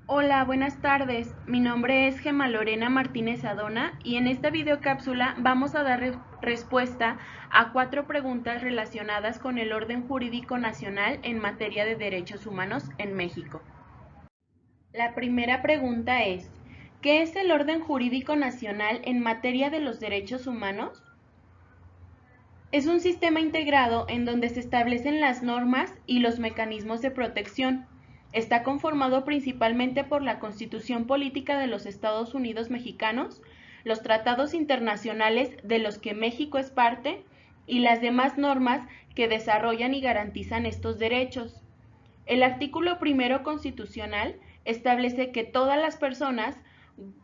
Hola, buenas tardes. Mi nombre es Gemma Lorena Martínez Adona y en esta videocápsula vamos a dar respuesta a 4 preguntas relacionadas con el orden jurídico nacional en materia de derechos humanos en México. La primera pregunta es, ¿qué es el orden jurídico nacional en materia de los derechos humanos? Es un sistema integrado en donde se establecen las normas y los mecanismos de protección. Está conformado principalmente por la Constitución Política de los Estados Unidos Mexicanos, los tratados internacionales de los que México es parte y las demás normas que desarrollan y garantizan estos derechos. El artículo primero constitucional establece que todas las personas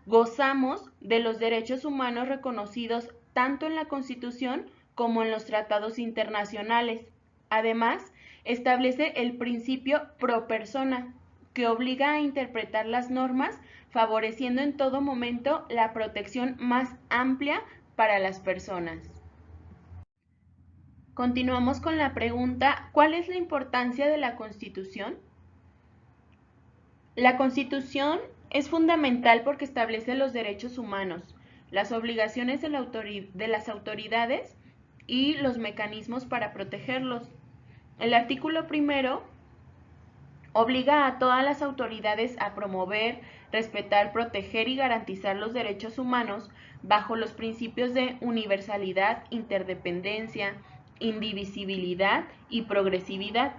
gozamos de los derechos humanos reconocidos tanto en la Constitución como en los tratados internacionales. Además, establece el principio pro persona, que obliga a interpretar las normas favoreciendo en todo momento la protección más amplia para las personas. Continuamos con la pregunta, ¿cuál es la importancia de la Constitución? La Constitución es fundamental porque establece los derechos humanos, las obligaciones de las autoridades y los mecanismos para protegerlos. El artículo primero obliga a todas las autoridades a promover, respetar, proteger y garantizar los derechos humanos bajo los principios de universalidad, interdependencia, indivisibilidad y progresividad.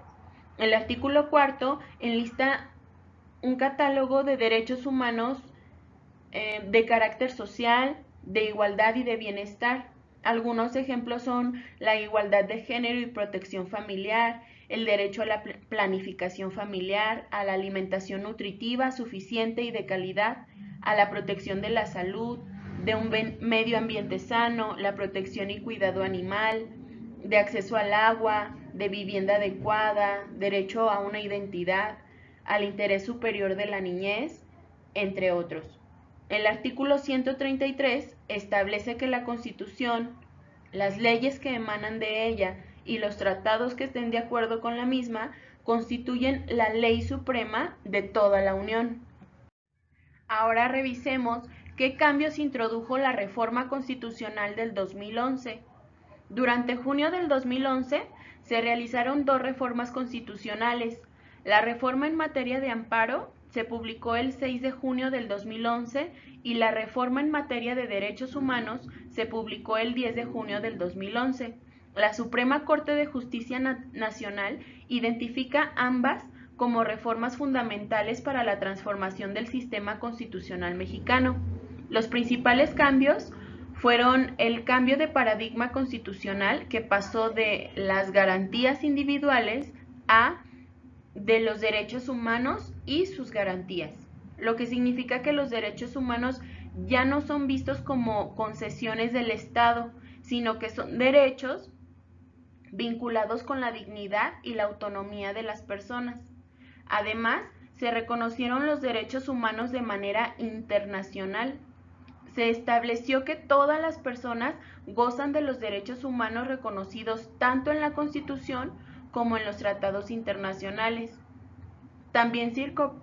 El artículo cuarto enlista un catálogo de derechos humanos de carácter social, de igualdad y de bienestar. Algunos ejemplos son la igualdad de género y protección familiar, el derecho a la planificación familiar, a la alimentación nutritiva, suficiente y de calidad, a la protección de la salud, de un medio ambiente sano, la protección y cuidado animal, de acceso al agua, de vivienda adecuada, derecho a una identidad, al interés superior de la niñez, entre otros. El artículo 133 establece que la Constitución, las leyes que emanan de ella y los tratados que estén de acuerdo con la misma constituyen la ley suprema de toda la Unión. Ahora revisemos qué cambios introdujo la reforma constitucional del 2011. Durante junio del 2011 se realizaron 2 reformas constitucionales. La reforma en materia de amparo se publicó el 6 de junio del 2011 y la reforma en materia de derechos humanos se publicó el 10 de junio del 2011. La Suprema Corte de Justicia Nacional identifica ambas como reformas fundamentales para la transformación del sistema constitucional mexicano. Los principales cambios fueron el cambio de paradigma constitucional que pasó de las garantías individuales a de los derechos humanos y sus garantías, lo que significa que los derechos humanos ya no son vistos como concesiones del Estado, sino que son derechos vinculados con la dignidad y la autonomía de las personas. Además, se reconocieron los derechos humanos de manera internacional. Se estableció que todas las personas gozan de los derechos humanos reconocidos tanto en la Constitución como en los tratados internacionales. También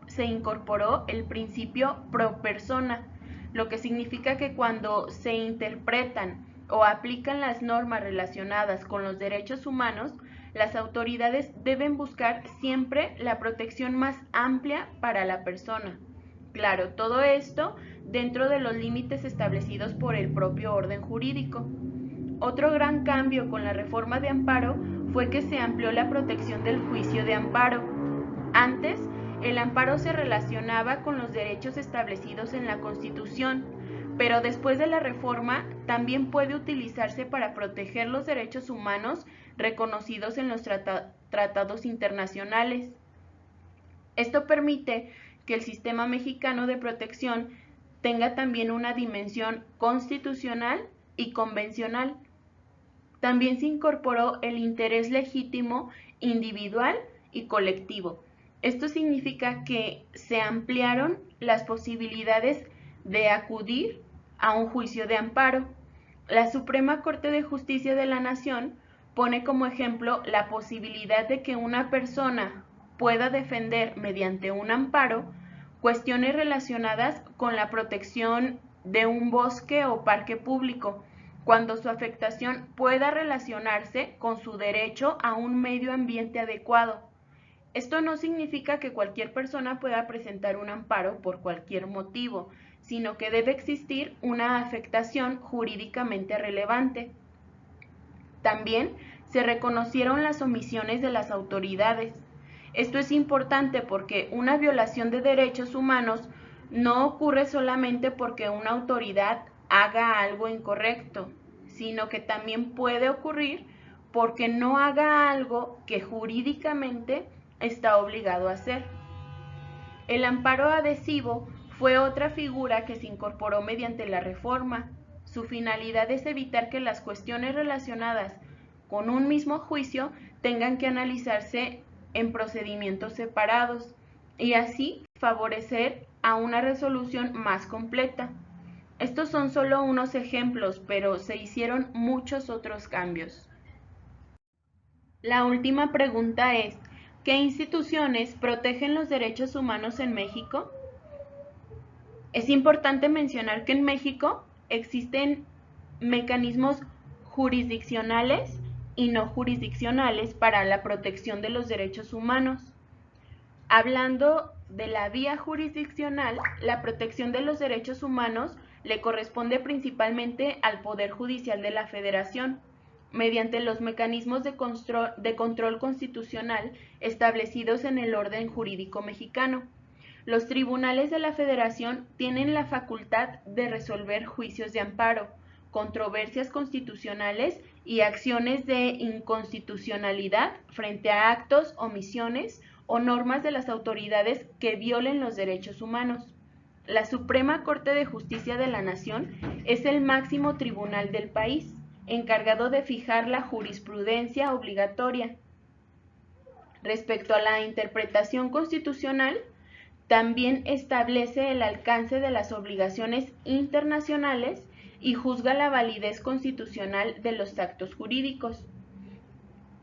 se incorporó el principio pro persona, lo que significa que cuando se interpretan o aplican las normas relacionadas con los derechos humanos, las autoridades deben buscar siempre la protección más amplia para la persona. Claro, todo esto dentro de los límites establecidos por el propio orden jurídico. Otro gran cambio con la reforma de amparo fue que se amplió la protección del juicio de amparo. Antes, el amparo se relacionaba con los derechos establecidos en la Constitución, pero después de la reforma también puede utilizarse para proteger los derechos humanos reconocidos en los tratados internacionales. Esto permite que el sistema mexicano de protección tenga también una dimensión constitucional y convencional. También se incorporó el interés legítimo individual y colectivo. Esto significa que se ampliaron las posibilidades de acudir a un juicio de amparo. La Suprema Corte de Justicia de la Nación pone como ejemplo la posibilidad de que una persona pueda defender mediante un amparo cuestiones relacionadas con la protección de un bosque o parque público, cuando su afectación pueda relacionarse con su derecho a un medio ambiente adecuado. Esto no significa que cualquier persona pueda presentar un amparo por cualquier motivo, sino que debe existir una afectación jurídicamente relevante. También se reconocieron las omisiones de las autoridades. Esto es importante porque una violación de derechos humanos no ocurre solamente porque una autoridad haga algo incorrecto, sino que también puede ocurrir porque no haga algo que jurídicamente está obligado a hacer. El amparo adhesivo fue otra figura que se incorporó mediante la reforma. Su finalidad es evitar que las cuestiones relacionadas con un mismo juicio tengan que analizarse en procedimientos separados y así favorecer a una resolución más completa. Estos son solo unos ejemplos, pero se hicieron muchos otros cambios. La última pregunta es, ¿qué instituciones protegen los derechos humanos en México? Es importante mencionar que en México existen mecanismos jurisdiccionales y no jurisdiccionales para la protección de los derechos humanos. Hablando de la vía jurisdiccional, la protección de los derechos humanos le corresponde principalmente al Poder Judicial de la Federación, mediante los mecanismos de control constitucional establecidos en el orden jurídico mexicano. Los tribunales de la Federación tienen la facultad de resolver juicios de amparo, controversias constitucionales y acciones de inconstitucionalidad frente a actos, omisiones o normas de las autoridades que violen los derechos humanos. La Suprema Corte de Justicia de la Nación es el máximo tribunal del país, encargado de fijar la jurisprudencia obligatoria. Respecto a la interpretación constitucional, también establece el alcance de las obligaciones internacionales y juzga la validez constitucional de los actos jurídicos.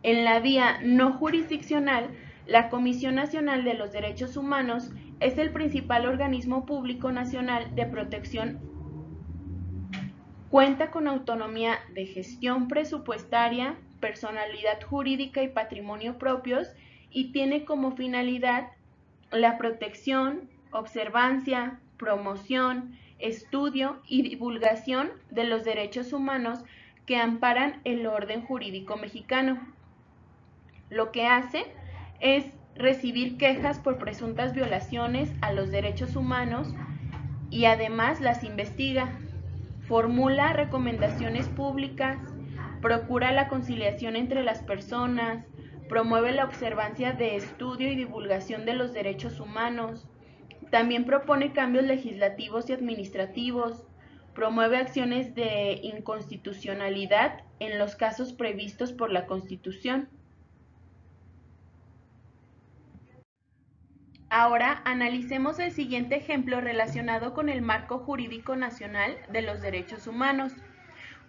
En la vía no jurisdiccional, la Comisión Nacional de los Derechos Humanos es el principal organismo público nacional de protección. Cuenta con autonomía de gestión presupuestaria, personalidad jurídica y patrimonio propios y tiene como finalidad la protección, observancia, promoción, estudio y divulgación de los derechos humanos que amparan el orden jurídico mexicano. Lo que hace es recibir quejas por presuntas violaciones a los derechos humanos y además las investiga, formula recomendaciones públicas, procura la conciliación entre las personas, promueve la observancia de estudio y divulgación de los derechos humanos, también propone cambios legislativos y administrativos, promueve acciones de inconstitucionalidad en los casos previstos por la Constitución. Ahora analicemos el siguiente ejemplo relacionado con el marco jurídico nacional de los derechos humanos.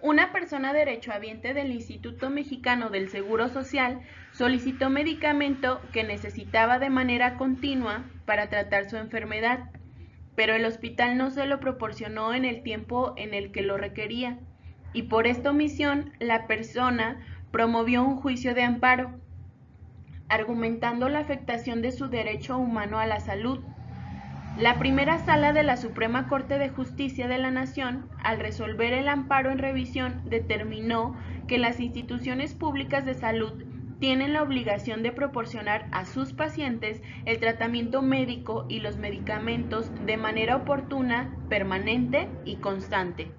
Una persona derechohabiente del Instituto Mexicano del Seguro Social solicitó medicamento que necesitaba de manera continua para tratar su enfermedad, pero el hospital no se lo proporcionó en el tiempo en el que lo requería, y por esta omisión la persona promovió un juicio de amparo, argumentando la afectación de su derecho humano a la salud. La primera sala de la Suprema Corte de Justicia de la Nación, al resolver el amparo en revisión, determinó que las instituciones públicas de salud tienen la obligación de proporcionar a sus pacientes el tratamiento médico y los medicamentos de manera oportuna, permanente y constante.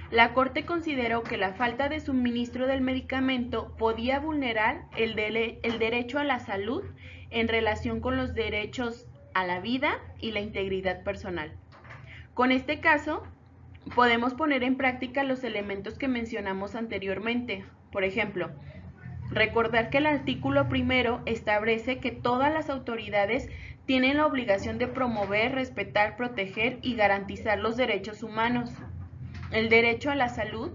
La Corte consideró que la falta de suministro del medicamento podía vulnerar el derecho a la salud en relación con los derechos a la vida y la integridad personal. Con este caso, podemos poner en práctica los elementos que mencionamos anteriormente. Por ejemplo, recordar que el artículo 1 establece que todas las autoridades tienen la obligación de promover, respetar, proteger y garantizar los derechos humanos. El derecho a la salud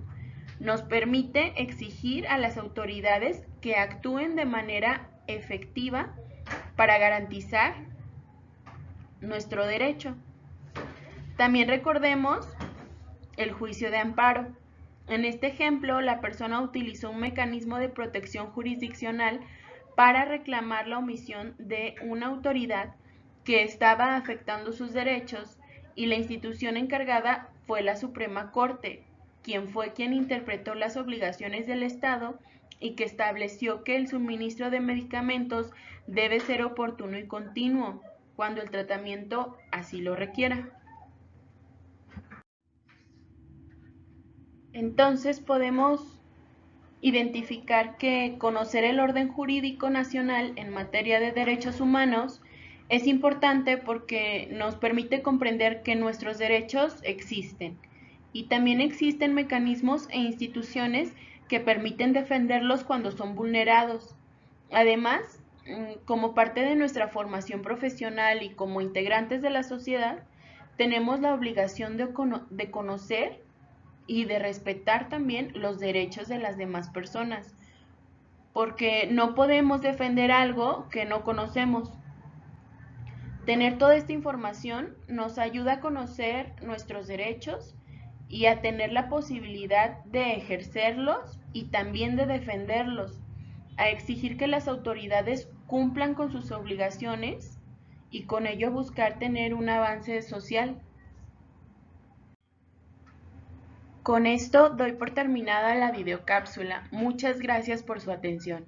nos permite exigir a las autoridades que actúen de manera efectiva para garantizar nuestro derecho. También recordemos el juicio de amparo. En este ejemplo, la persona utilizó un mecanismo de protección jurisdiccional para reclamar la omisión de una autoridad que estaba afectando sus derechos y la institución encargada fue la Suprema Corte, quien interpretó las obligaciones del Estado y que estableció que el suministro de medicamentos debe ser oportuno y continuo cuando el tratamiento así lo requiera. Entonces podemos identificar que conocer el orden jurídico nacional en materia de derechos humanos es importante porque nos permite comprender que nuestros derechos existen y también existen mecanismos e instituciones que permiten defenderlos cuando son vulnerados. Además, como parte de nuestra formación profesional y como integrantes de la sociedad, tenemos la obligación de conocer y de respetar también los derechos de las demás personas, porque no podemos defender algo que no conocemos. Tener toda esta información nos ayuda a conocer nuestros derechos y a tener la posibilidad de ejercerlos y también de defenderlos, a exigir que las autoridades cumplan con sus obligaciones y con ello buscar tener un avance social. Con esto doy por terminada la videocápsula. Muchas gracias por su atención.